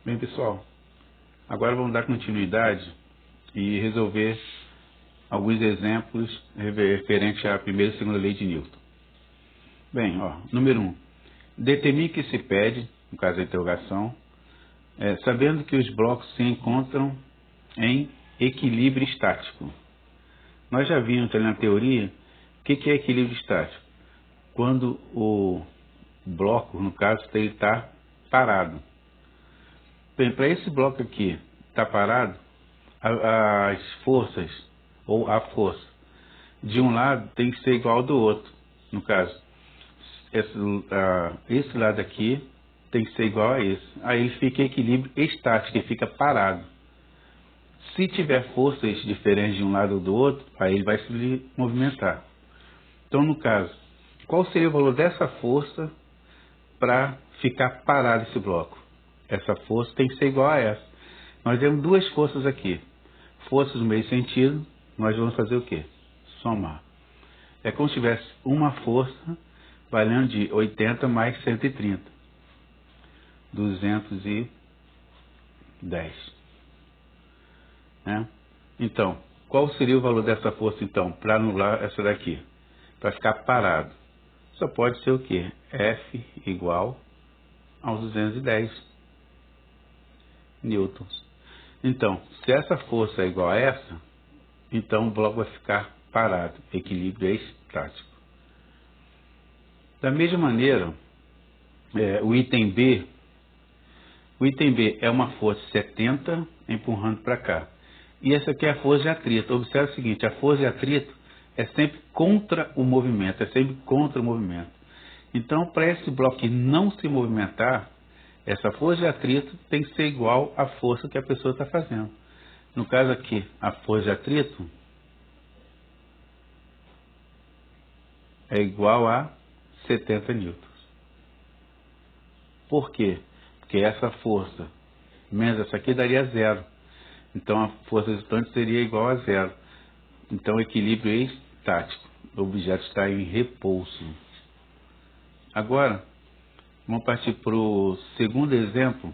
Bem, pessoal, agora vamos dar continuidade e resolver alguns exemplos referentes à primeira e segunda lei de Newton. Bem, número 1. Determine que se pede, no caso da interrogação, sabendo que os blocos se encontram em equilíbrio estático. Nós já vimos na teoria o que é equilíbrio estático. Quando o bloco, no caso, está parado. Bem, para esse bloco aqui estar parado, as forças, ou a força, de um lado tem que ser igual ao do outro. No caso, esse lado aqui tem que ser igual a esse. Aí ele fica em equilíbrio estático, ele fica parado. Se tiver forças diferentes de um lado ou do outro, aí ele vai se movimentar. Então, no caso, qual seria o valor dessa força para ficar parado esse bloco? Essa força tem que ser igual a essa. Nós temos duas forças aqui. Forças no mesmo sentido, nós vamos fazer o quê? Somar. É como se tivesse uma força valendo de 80 mais 130. 210. Né? Então, qual seria o valor dessa força, então, para anular essa daqui? Para ficar parado. Só pode ser o quê? F igual aos 210 newtons. Então, se essa força é igual a essa, então o bloco vai ficar parado, equilíbrio estático. Da mesma maneira, o item B é uma força 70 empurrando para cá. E essa aqui é a força de atrito. Observe o seguinte, a força de atrito é sempre contra o movimento, Então, para esse bloco não se movimentar, essa força de atrito tem que ser igual à força que a pessoa está fazendo. No caso aqui, a força de atrito é igual a 70 newtons. Por quê? Porque essa força menos essa aqui daria zero. Então, a força resultante seria igual a zero. Então, o equilíbrio é estático. O objeto está em repouso. Agora, vamos partir para o segundo exemplo,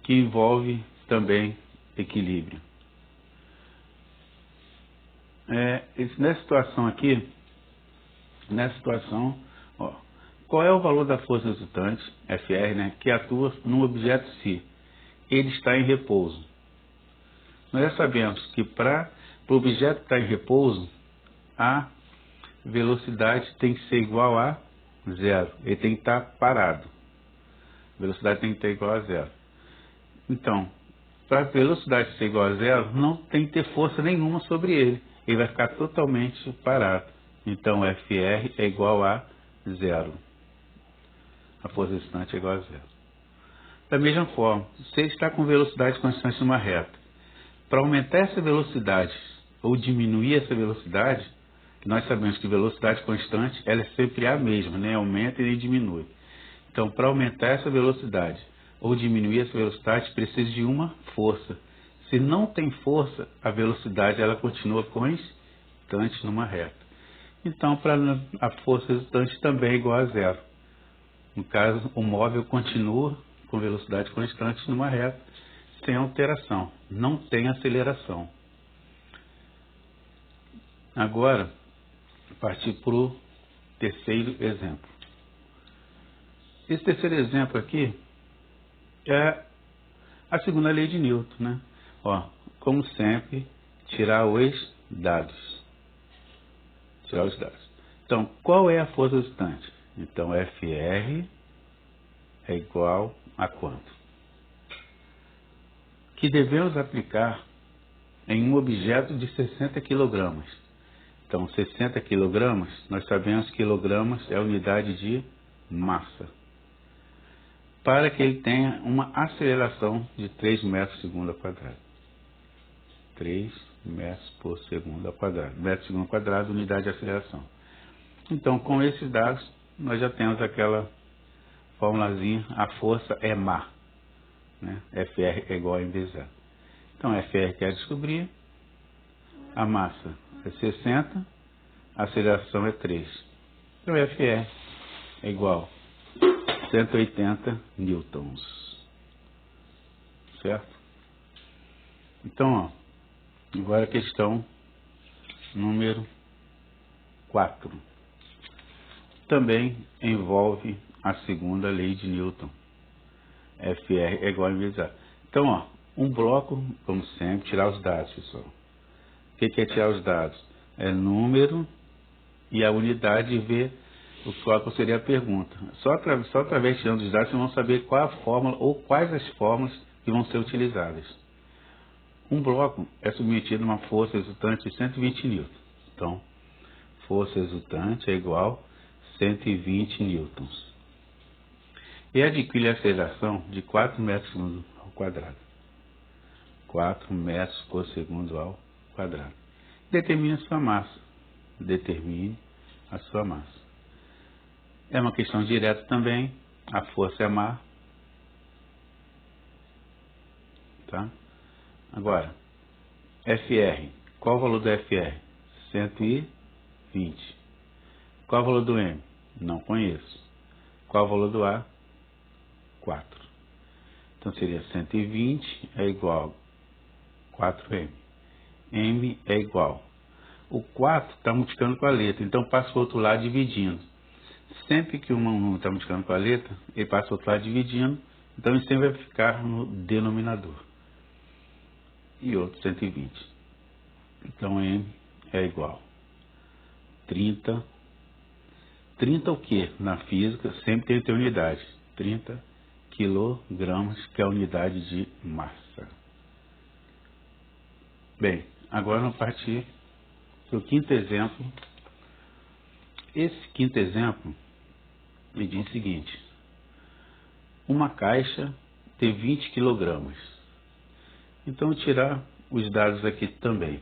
que envolve também equilíbrio. Nessa situação aqui, qual é o valor da força resultante, FR, que atua no objeto si? Ele está em repouso. Nós já sabemos que para o objeto estar em repouso, a velocidade tem que ser igual a zero. Ele tem que estar parado. A velocidade tem que estar igual a zero. Então, para a velocidade ser igual a zero, não tem que ter força nenhuma sobre ele. Ele vai ficar totalmente parado. Então, FR é igual a zero. A força resultante é igual a zero. Da mesma forma, se ele está com velocidade constante numa reta, para aumentar essa velocidade ou diminuir essa velocidade, nós sabemos que velocidade constante ela é sempre a mesma, nem aumenta e nem diminui. Então, para aumentar essa velocidade ou diminuir essa velocidade, precisa de uma força. Se não tem força, a velocidade ela continua constante numa reta. Então, para a força resultante também é igual a zero. No caso, o móvel continua com velocidade constante numa reta, sem alteração, não tem aceleração. Agora, partir para o terceiro exemplo. Esse terceiro exemplo aqui é a segunda lei de Newton, Como sempre, tirar os dados. Então, qual é a força resultante? Então, FR é igual a quanto? Que devemos aplicar em um objeto de 60 kg. Então, 60 kg, nós sabemos que quilogramas é a unidade de massa. Para que ele tenha uma aceleração de 3 metros por segundo ao quadrado. 3 metros por segundo ao quadrado. Metro por segundo ao quadrado, unidade de aceleração. Então, com esses dados, nós já temos aquela formulazinha, a força é má. FR é igual a mv0. Então, FR quer descobrir, a massa é 60, a aceleração é 3. Então, FR é igual 180 newtons. Certo? Então, ó, agora a questão número 4. Também envolve a segunda lei de Newton. FR é igual a mv vezes A. Então, ó, um bloco, como sempre, tirar os dados, pessoal. O que é tirar os dados? É número e a unidade, e ver qual seria a pergunta. Só através de tirando os dados, vocês vão saber qual a fórmula ou quais as fórmulas que vão ser utilizadas. Um bloco é submetido a uma força resultante de 120 newtons. Então, força resultante é igual a 120 newtons. E adquire a aceleração de 4 metros por segundo ao quadrado. 4 metros por segundo ao quadrado. Determine a sua massa. Determine a sua massa. É uma questão direta também. A força é mar. Tá? Agora, FR. Qual o valor do FR? 120. Qual o valor do M? Não conheço. Qual o valor do A? 4. Então seria 120 é igual a 4M. M é igual. O 4 está multiplicando com a letra, então passa para o outro lado dividindo. Sempre que um número está multiplicando com a letra, ele passa para o outro lado dividindo, então ele sempre vai ficar no denominador. E outro 120. Então M é igual a 30. 30 o que? Na física sempre tem que ter unidade. 30 quilogramas, que é a unidade de massa. Bem, agora vamos partir para o quinto exemplo. Esse quinto exemplo me diz o seguinte: uma caixa tem 20 quilogramas. Então, tirar os dados aqui também.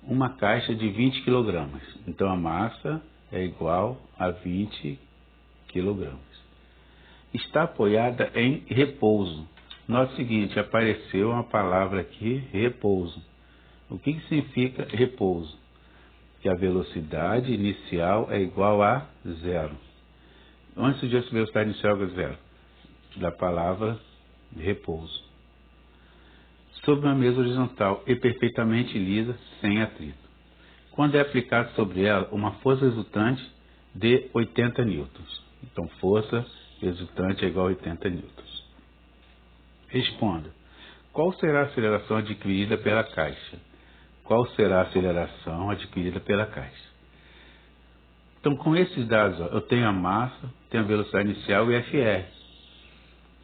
Uma caixa de 20 quilogramas. Então, a massa é igual a 20 quilogramas. Está apoiada em repouso. Note o seguinte, apareceu uma palavra aqui, repouso. O que significa repouso? Que a velocidade inicial é igual a zero. Onde se diz que a velocidade inicial é zero? Da palavra repouso. Sobre uma mesa horizontal e perfeitamente lisa, sem atrito. Quando é aplicado sobre ela uma força resultante de 80 newtons. Então, força resultante é igual a 80 newtons. Responda. Qual será a aceleração adquirida pela caixa? Qual será a aceleração adquirida pela caixa? Então, com esses dados, ó, eu tenho a massa, tenho a velocidade inicial e FR.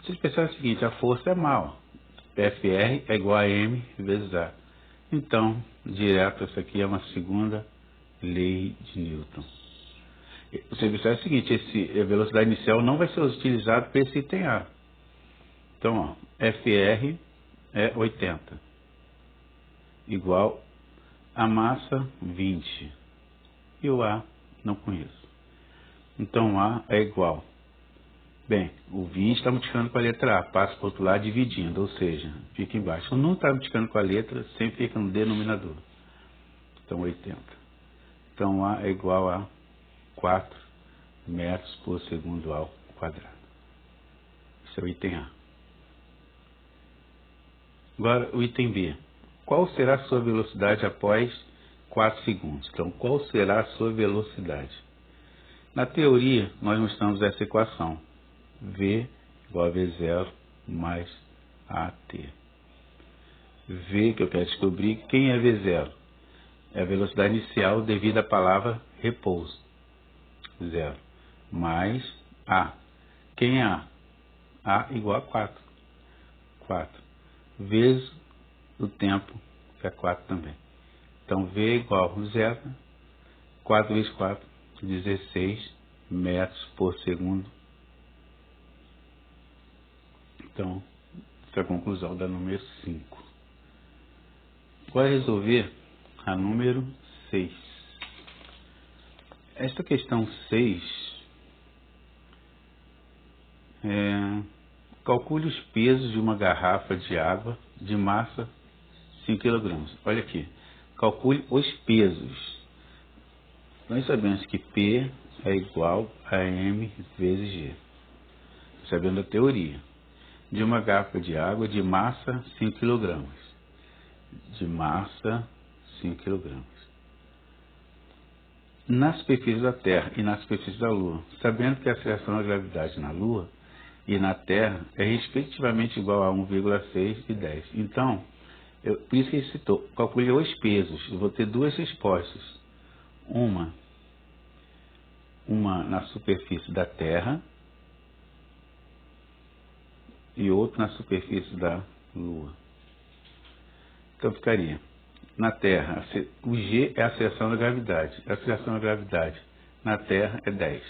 Vocês pensaram o seguinte, a força é mal. FR é igual a M vezes A. Então, direto, essa aqui é uma segunda lei de Newton. Você pensaram o seguinte, a velocidade inicial não vai ser utilizada para esse item A. Então, ó, FR é 80. Igual a massa 20. E o A não conheço. Então, A é igual. Bem, o 20 está multiplicando com a letra A, passa para o outro lado dividindo, ou seja, fica embaixo. Quando não está multiplicando com a letra, sempre fica no denominador. Então, 80. Então, A é igual a 4 metros por segundo ao quadrado. Esse é o item A. Agora, o item B. Qual será a sua velocidade após 4 segundos? Então, qual será a sua velocidade? Na teoria, nós mostramos essa equação. V igual a V0 mais AT. V, que eu quero descobrir, quem é V0? É a velocidade inicial devido à palavra repouso. 0. Mais A. Quem é A? A igual a 4. 4. Vezes o tempo, que é 4 também. Então, V igual a 0. 4 vezes 4, 16 metros por segundo. Então, essa é a conclusão da número 5. Agora resolver a número 6. Esta questão 6 calcule os pesos de uma garrafa de água de massa 5 kg. Olha aqui, calcule os pesos. Nós sabemos que P é igual a M vezes G. Sabendo a teoria. De uma garrafa de água de massa 5 kg. De massa 5 kg. Na superfície da Terra e na superfície da Lua, sabendo que a aceleração da gravidade na Lua e na Terra é respectivamente igual a 1,6 e 10. Então, por isso que ele citou, calcule os pesos. Eu vou ter duas respostas. Uma na superfície da Terra e outra na superfície da Lua. Então ficaria, na Terra, o G é a aceleração da gravidade. A aceleração da gravidade na Terra é 10.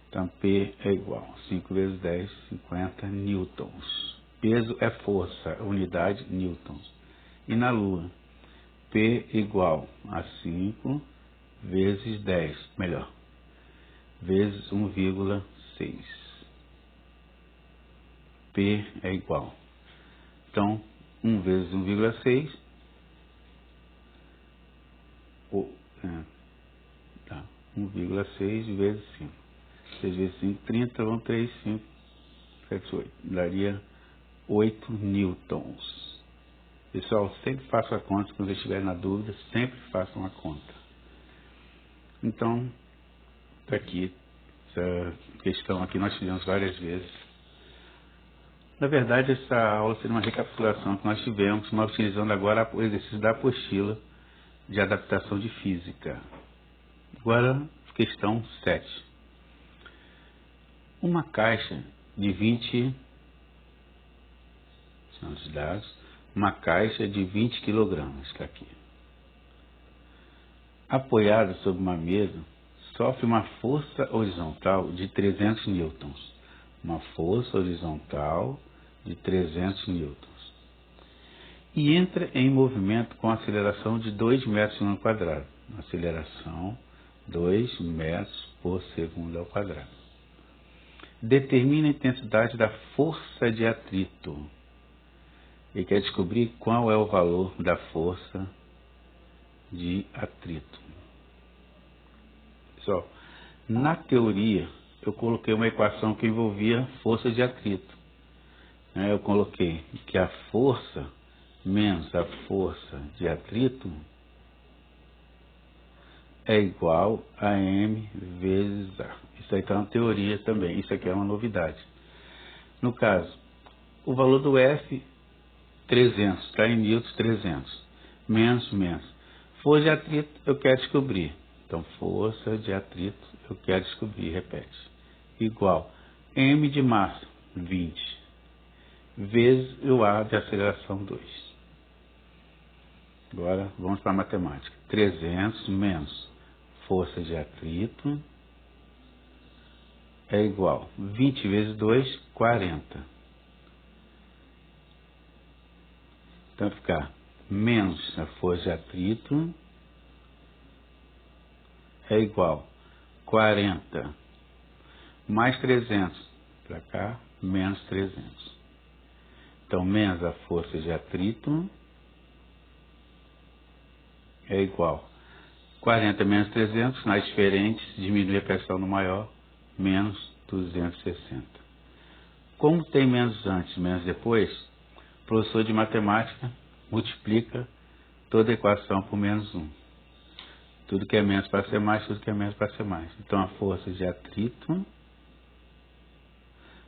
Então P é igual a 5 vezes 10, 50 newtons. Peso é força, unidade newtons. E na Lua, P igual a 5 vezes 10, melhor, vezes 1,6. P é igual. Então, 1 vezes 1,6, 1,6 vezes 5. 6 vezes 5, 30, vão 3, 5, 7, 8. Daria 8 newtons. Pessoal, sempre faça a conta, quando você estiver na dúvida, sempre façam a conta. Então, está aqui, essa questão aqui nós fizemos várias vezes. Na verdade, essa aula seria uma recapitulação que nós tivemos, mas utilizando agora o exercício da apostila de adaptação de física. Agora, questão 7. Uma caixa de 20, são os dados, uma caixa de 20 kg, está aqui. Apoiada sobre uma mesa, sofre uma força horizontal de 300 newtons. Uma força horizontal de 300 newtons. E entra em movimento com aceleração de 2 metros por segundo ao quadrado. Aceleração 2 metros por segundo ao quadrado. Determina a intensidade da força de atrito. Ele quer descobrir qual é o valor da força de atrito. Pessoal, na teoria, eu coloquei uma equação que envolvia força de atrito. Eu coloquei que a força menos a força de atrito é igual a M vezes A. Isso aí está na teoria também. Isso aqui é uma novidade. No caso, o valor do F, 300, está em newtons, 300. Menos. Força de atrito, eu quero descobrir. Então, força de atrito, eu quero descobrir, repete. Igual M de massa, 20, vezes o A de aceleração, 2. Agora, vamos para a matemática. 300 menos força de atrito é igual 20 vezes 2, 40. Então, vai ficar menos a força de atrito é igual 40 mais 300 para cá, menos 300. Então, menos a força de atrito é igual 40 menos 300, sinais diferentes, diminui a pressão no maior, menos 260. Como tem menos antes, menos depois, o professor de matemática multiplica toda a equação por menos 1. Tudo que é menos para ser mais, tudo que é menos para ser mais. Então, a força de atrito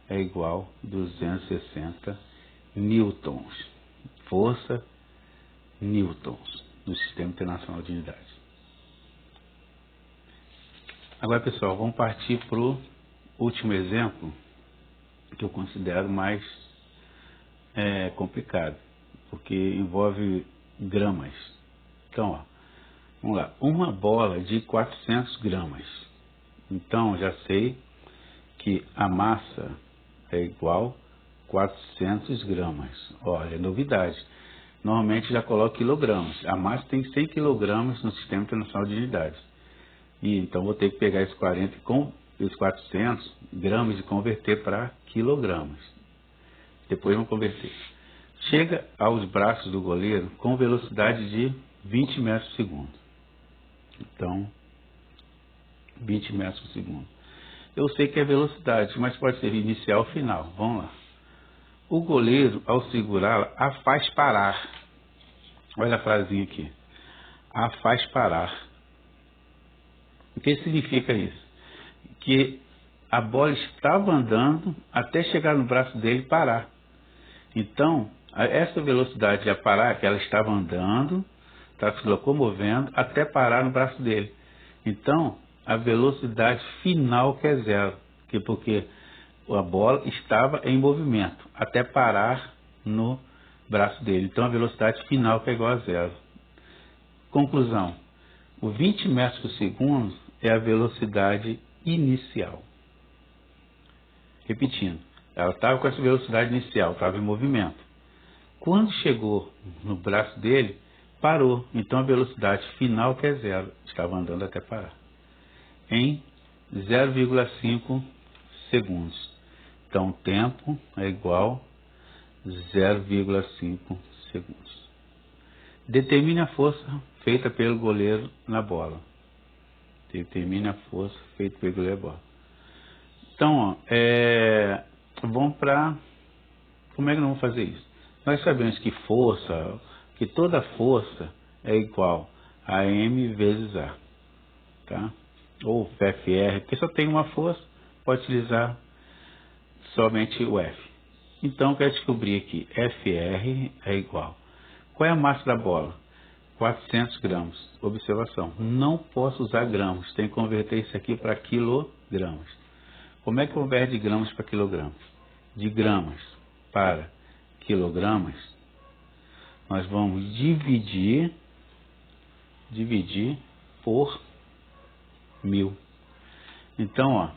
é igual a 260 newtons. Força newtons no Sistema Internacional de Unidades. Agora, pessoal, vamos partir para o último exemplo, que eu considero mais complicado, porque envolve gramas. Então, ó, vamos lá. Uma bola de 400 gramas. Então, já sei que a massa é igual a 400 gramas. Olha, novidade. Normalmente já coloco quilogramas. A massa tem 100 quilogramas no Sistema Internacional de Unidades. E então vou ter que pegar esses 40 com os 400 gramas e converter para quilogramas. Depois vamos converter. Chega aos braços do goleiro com velocidade de 20 metros por segundo. Então, 20 metros por segundo. Eu sei que é velocidade, mas pode ser inicial ou final. Vamos lá. O goleiro, ao segurá-la, a faz parar. Olha a frasinha aqui. A faz parar. O que significa isso? Que a bola estava andando até chegar no braço dele e parar. Então, essa velocidade a parar, que ela estava andando, estava se locomovendo, até parar no braço dele. Então, a velocidade final que é zero, porque a bola estava em movimento, até parar no braço dele. Então, a velocidade final que é igual a zero. Conclusão, o 20 metros por segundo é a velocidade inicial. Repetindo, ela estava com essa velocidade inicial, estava em movimento. Quando chegou no braço dele, parou. Então a velocidade final que é zero, estava andando até parar. Em 0,5 segundos. Então o tempo é igual a 0,5 segundos. Determine a força feita pelo goleiro na bola. Determine a força feita pelo goleiro na bola. Então, vamos para... Como é que nós vamos fazer isso? Nós sabemos que força, que toda força é igual a M vezes A. Tá? Ou FR, porque só tem uma força, pode utilizar somente o F. Então, eu quero descobrir aqui, FR é igual. Qual é a massa da bola? 400 gramas. Observação, não posso usar gramas, tem que converter isso aqui para quilogramas. Como é que converte de gramas para quilogramas? De gramas para quilogramas, nós vamos dividir por 1000. Então,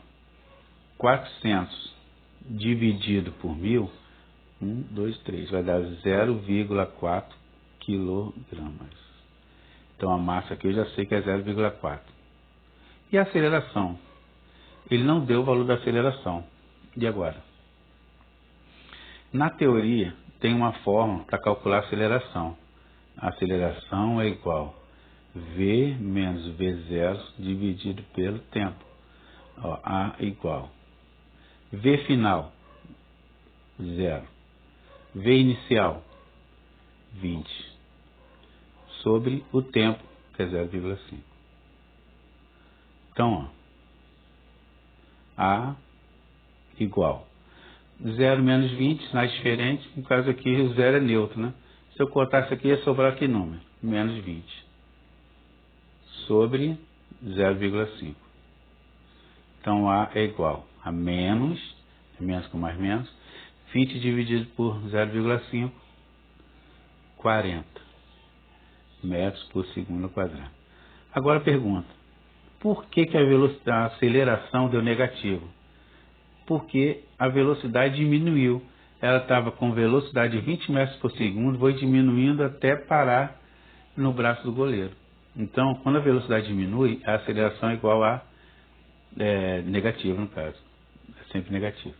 400 dividido por 1000, 1, 2, 3, vai dar 0,4 quilogramas. Então, a massa aqui eu já sei que é 0,4. E a aceleração? Ele não deu o valor da aceleração. E agora? Na teoria, tem uma fórmula para calcular a aceleração. A aceleração é igual a V menos V0 dividido pelo tempo. A igual. V final, 0. V inicial, 20. Sobre o tempo, que é 0,5. Então, A igual 0 menos 20, sinais diferentes. No caso aqui, o 0 é neutro, né? Se eu cortar isso aqui, ia sobrar que número? Menos 20. Sobre 0,5. Então, A é igual a menos com mais menos, 20 dividido por 0,5, 40 metros por segundo ao quadrado. Agora pergunta, por que a velocidade, a aceleração deu negativo? Porque a velocidade diminuiu. Ela estava com velocidade de 20 metros por segundo, foi diminuindo até parar no braço do goleiro. Então, quando a velocidade diminui, a aceleração é igual a negativo, no caso. É sempre negativo.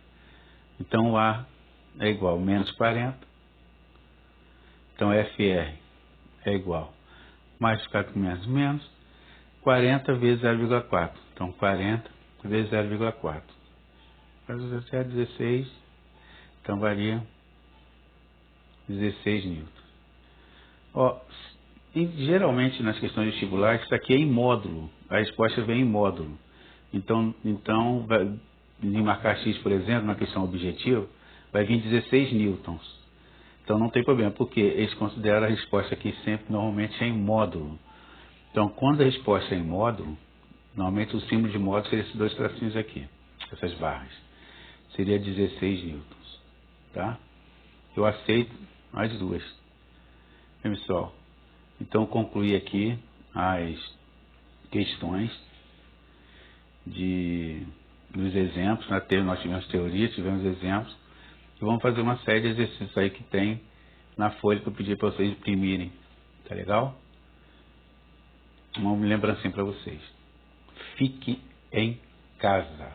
Então, o A é igual a menos 40. Então, FR é igual mais ficar com menos, 40 vezes 0,4. Então, 40 vezes 0,4. Faz 16, então varia 16 newtons. E geralmente nas questões vestibulares, isso aqui é em módulo, a resposta vem em módulo. Então em marcar X, por exemplo, na questão objetiva, vai vir 16 newtons. Então não tem problema, porque eles consideram a resposta aqui sempre, normalmente, em módulo. Então, quando a resposta é em módulo, normalmente o símbolo de módulo seria esses dois tracinhos aqui, essas barras. Seria 16 newtons. Tá? Eu aceito as duas. Pessoal, então concluí aqui as questões dos exemplos. Nós tivemos teoria, tivemos exemplos. E vamos fazer uma série de exercícios aí que tem na folha que eu pedi para vocês imprimirem. Tá legal? Uma lembrancinha para vocês. Fique em casa.